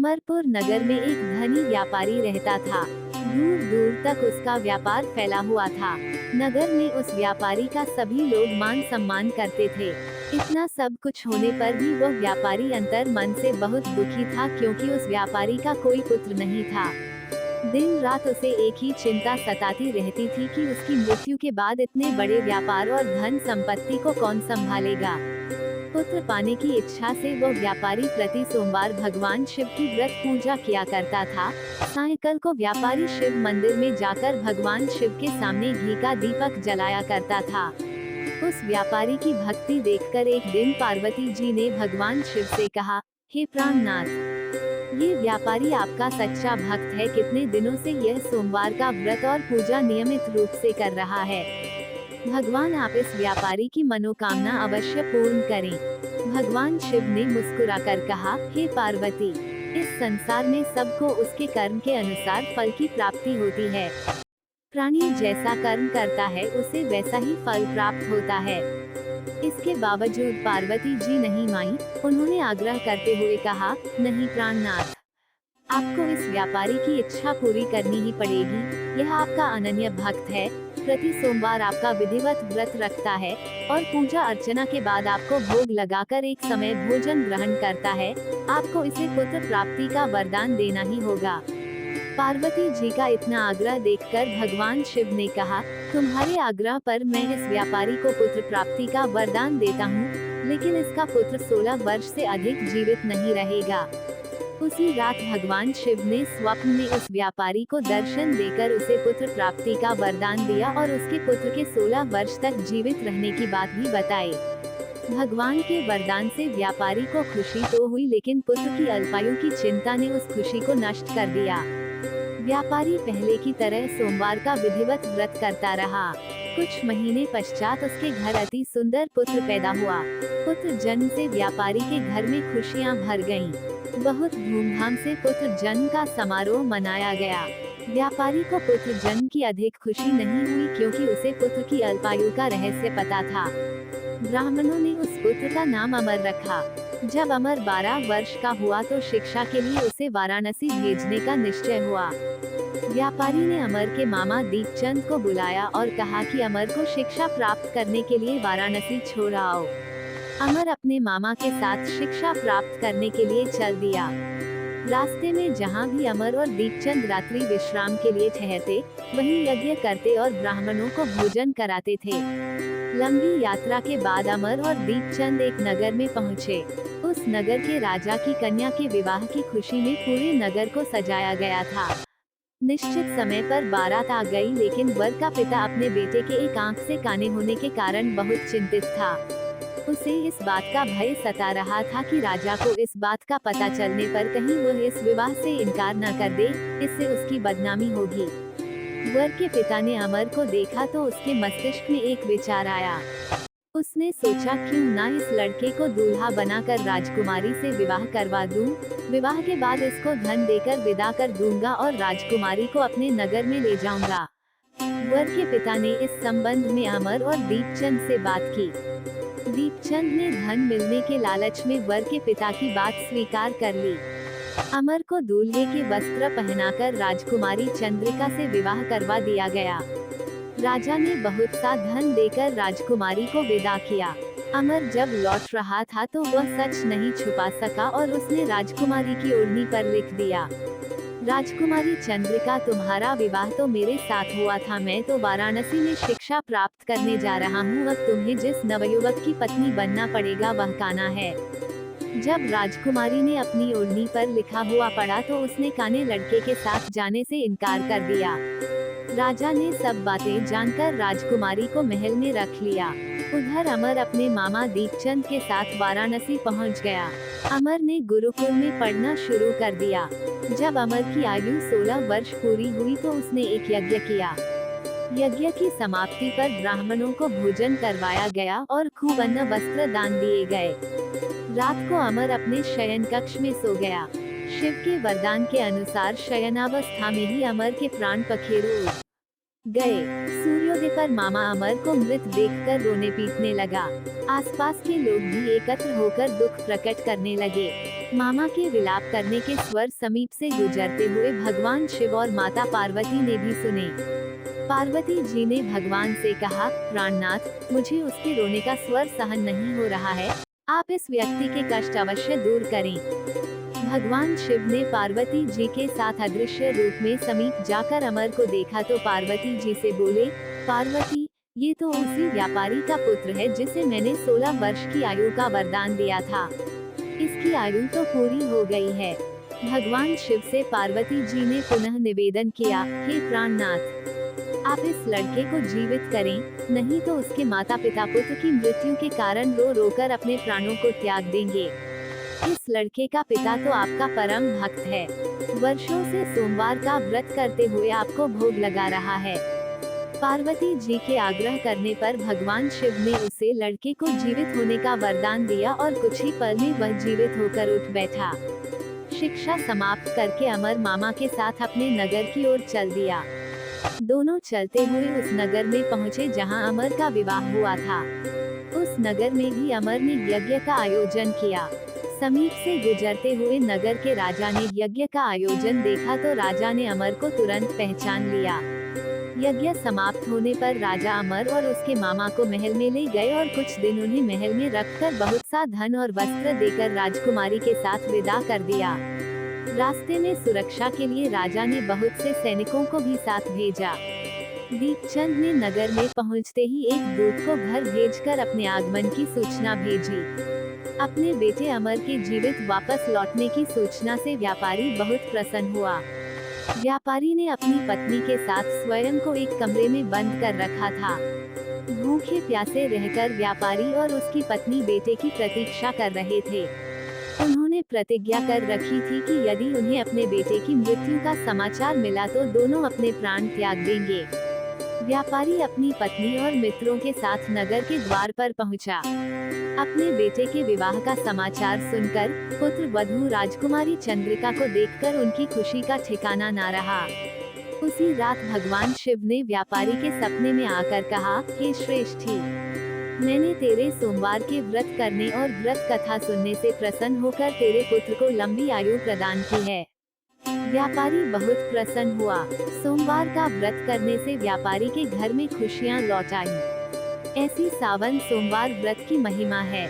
अमरपुर नगर में एक धनी व्यापारी रहता था। दूर दूर तक उसका व्यापार फैला हुआ था। नगर में उस व्यापारी का सभी लोग मान सम्मान करते थे। इतना सब कुछ होने पर भी वह व्यापारी अंतर मन से बहुत दुखी था, क्योंकि उस व्यापारी का कोई पुत्र नहीं था। दिन रात उसे एक ही चिंता सताती रहती थी कि उसकी मृत्यु के बाद इतने बड़े व्यापार और धन संपत्ति को कौन संभालेगा। पुत्र पाने की इच्छा से वह व्यापारी प्रति सोमवार भगवान शिव की व्रत पूजा किया करता था। सायंकाल को व्यापारी शिव मंदिर में जाकर भगवान शिव के सामने घी का दीपक जलाया करता था। उस व्यापारी की भक्ति देखकर एक दिन पार्वती जी ने भगवान शिव से कहा, हे प्राणनाथ, ये व्यापारी आपका सच्चा भक्त है। कितने दिनों से यह सोमवार का व्रत और पूजा नियमित रूप से कर रहा है। भगवान आप इस व्यापारी की मनोकामना अवश्य पूर्ण करें। भगवान शिव ने मुस्कुराकर कहा, हे पार्वती, इस संसार में सबको उसके कर्म के अनुसार फल की प्राप्ति होती है। प्राणी जैसा कर्म करता है उसे वैसा ही फल प्राप्त होता है। इसके बावजूद पार्वती जी नहीं मानी। उन्होंने आग्रह करते हुए कहा, नहीं प्राणनाथ, आपको इस व्यापारी की इच्छा पूरी करनी ही पड़ेगी। यह आपका अनन्य भक्त है, प्रति सोमवार आपका विधिवत व्रत रखता है और पूजा अर्चना के बाद आपको भोग लगाकर एक समय भोजन ग्रहण करता है। आपको इसे पुत्र प्राप्ति का वरदान देना ही होगा। पार्वती जी का इतना आग्रह देखकर भगवान शिव ने कहा, तुम्हारे आग्रह पर मैं इस व्यापारी को पुत्र प्राप्ति का वरदान देता हूँ, लेकिन इसका पुत्र 16 वर्ष से अधिक जीवित नहीं रहेगा। उसी रात भगवान शिव ने स्वप्न में उस व्यापारी को दर्शन देकर उसे पुत्र प्राप्ति का वरदान दिया और उसके पुत्र के 16 वर्ष तक जीवित रहने की बात भी बताई। भगवान के वरदान से व्यापारी को खुशी तो हुई, लेकिन पुत्र की अल्पायु की चिंता ने उस खुशी को नष्ट कर दिया। व्यापारी पहले की तरह सोमवार का विधिवत व्रत करता रहा। कुछ महीने पश्चात उसके घर अति सुंदर पुत्र पैदा हुआ। पुत्र जन्म से व्यापारी के घर में खुशियां भर गईं। बहुत धूमधाम से पुत्र जन्म का समारोह मनाया गया। व्यापारी को पुत्र जन्म की अधिक खुशी नहीं हुई, क्योंकि उसे पुत्र की अल्पायु का रहस्य पता था। ब्राह्मणों ने उस पुत्र का नाम अमर रखा। जब अमर 12 वर्ष का हुआ तो शिक्षा के लिए उसे वाराणसी भेजने का निश्चय हुआ। व्यापारी ने अमर के मामा दीपचंद को बुलाया और कहा कि अमर को शिक्षा प्राप्त करने के लिए वाराणसी छोड़ आओ। अमर अपने मामा के साथ शिक्षा प्राप्त करने के लिए चल दिया। रास्ते में जहाँ भी अमर और दीपचंद रात्रि विश्राम के लिए ठहरते, वहीं यज्ञ करते और ब्राह्मणों को भोजन कराते थे। लंबी यात्रा के बाद अमर और दीपचंद एक नगर में पहुँचे। उस नगर के राजा की कन्या के विवाह की खुशी में पूरे नगर को सजाया गया था। निश्चित समय पर बारात आ गई, लेकिन वर का पिता अपने बेटे के एक आंख से काने होने के कारण बहुत चिंतित था। उसे इस बात का भय सता रहा था कि राजा को इस बात का पता चलने पर कहीं वह इस विवाह से इनकार न कर दे, इससे उसकी बदनामी होगी। वर के पिता ने अमर को देखा तो उसके मस्तिष्क में एक विचार आया। उसने सोचा, क्यों ना इस लड़के को दूल्हा बनाकर राजकुमारी से विवाह करवा दूं। विवाह के बाद इसको धन देकर विदा कर दूंगा और राजकुमारी को अपने नगर में ले जाऊंगा। वर के पिता ने इस संबंध में अमर और दीपचंद से बात की। दीपचंद ने धन मिलने के लालच में वर के पिता की बात स्वीकार कर ली। अमर को दूल्हे के वस्त्र पहनाकर राजकुमारी चंद्रिका से विवाह करवा दिया गया। राजा ने बहुत सा धन देकर राजकुमारी को विदा किया। अमर जब लौट रहा था तो वह सच नहीं छुपा सका और उसने राजकुमारी की ओढ़नी पर लिख दिया, राजकुमारी चंद्रिका, तुम्हारा विवाह तो मेरे साथ हुआ था। मैं तो वाराणसी में शिक्षा प्राप्त करने जा रहा हूँ। अब तुम्हें जिस नवयुवक की पत्नी बनना पड़ेगा वह कान्हा है। जब राजकुमारी ने अपनी ओढ़नी पर लिखा हुआ पढ़ा तो उसने काने लड़के के साथ जाने से इनकार कर दिया। राजा ने सब बातें जानकर राजकुमारी को महल में रख लिया। उधर अमर अपने मामा दीपचंद के साथ वाराणसी पहुंच गया। अमर ने गुरुकुल में पढ़ना शुरू कर दिया। जब अमर की आयु 16 वर्ष पूरी हुई तो उसने एक यज्ञ किया। यज्ञ की समाप्ति पर ब्राह्मणों को भोजन करवाया गया और खूब अन्न वस्त्र दान दिए गए। रात को अमर अपने शयन कक्ष में सो गया। शिव के वरदान के अनुसार शयनावस्था में ही अमर के प्राण पखेरु उड़ गए। सूर्योदय पर मामा अमर को मृत देखकर रोने पीटने लगा। आसपास के लोग भी एकत्र होकर दुख प्रकट करने लगे। मामा के विलाप करने के स्वर समीप से गुजरते हुए भगवान शिव और माता पार्वती ने भी सुने। पार्वती जी ने भगवान से कहा, प्राणनाथ, मुझे उसके रोने का स्वर सहन नहीं हो रहा है, आप इस व्यक्ति के कष्ट अवश्य दूर करें। भगवान शिव ने पार्वती जी के साथ अदृश्य रूप में समीप जाकर अमर को देखा तो पार्वती जी से बोले, पार्वती, ये तो उसी व्यापारी का पुत्र है जिसे मैंने 16 वर्ष की आयु का वरदान दिया था। इसकी आयु तो पूरी हो गई है। भगवान शिव से पार्वती जी ने पुनः निवेदन किया, हे प्राणनाथ, आप इस लड़के को जीवित करें, नहीं तो उसके माता पिता पुत्र की मृत्यु के कारण रो रो कर अपने प्राणों को त्याग देंगे। इस लड़के का पिता तो आपका परम भक्त है, वर्षों से सोमवार का व्रत करते हुए आपको भोग लगा रहा है। पार्वती जी के आग्रह करने पर भगवान शिव ने उसे लड़के को जीवित होने का वरदान दिया और कुछ ही पल में वह जीवित होकर उठ बैठा। शिक्षा समाप्त करके अमर मामा के साथ अपने नगर की ओर चल दिया। दोनों चलते हुए उस नगर में पहुँचे जहाँ अमर का विवाह हुआ था। उस नगर में भी अमर ने यज्ञ का आयोजन किया। समीप से गुजरते हुए नगर के राजा ने यज्ञ का आयोजन देखा तो राजा ने अमर को तुरंत पहचान लिया। यज्ञ समाप्त होने पर राजा अमर और उसके मामा को महल में ले गए और कुछ दिन उन्हें महल में रखकर बहुत सा धन और वस्त्र देकर राजकुमारी के साथ विदा कर दिया। रास्ते में सुरक्षा के लिए राजा ने बहुत से सैनिकों को भी साथ भेजा। दीपचंद ने नगर में पहुंचते ही एक दूत को घर भेजकर अपने आगमन की सूचना भेजी। अपने बेटे अमर के जीवित वापस लौटने की सूचना से व्यापारी बहुत प्रसन्न हुआ। व्यापारी ने अपनी पत्नी के साथ स्वयं को एक कमरे में बंद कर रखा था। भूखे प्यासे रहकर व्यापारी और उसकी पत्नी बेटे की प्रतीक्षा कर रहे थे। उन्होंने प्रतिज्ञा कर रखी थी कि यदि उन्हें अपने बेटे की मृत्यु का समाचार मिला तो दोनों अपने प्राण त्याग देंगे। व्यापारी अपनी पत्नी और मित्रों के साथ नगर के द्वार पर पहुंचा। अपने बेटे के विवाह का समाचार सुनकर पुत्र वधू राजकुमारी चंद्रिका को देखकर उनकी खुशी का ठिकाना ना रहा। उसी रात भगवान शिव ने व्यापारी के सपने में आकर कहा, हे श्रेष्ठी, मैंने तेरे सोमवार के व्रत करने और व्रत कथा सुनने से प्रसन्न होकर तेरे पुत्र को लंबी आयु प्रदान की है। व्यापारी बहुत प्रसन्न हुआ। सोमवार का व्रत करने से व्यापारी के घर में खुशियां लौट आईं। ऐसी सावन सोमवार व्रत की महिमा है।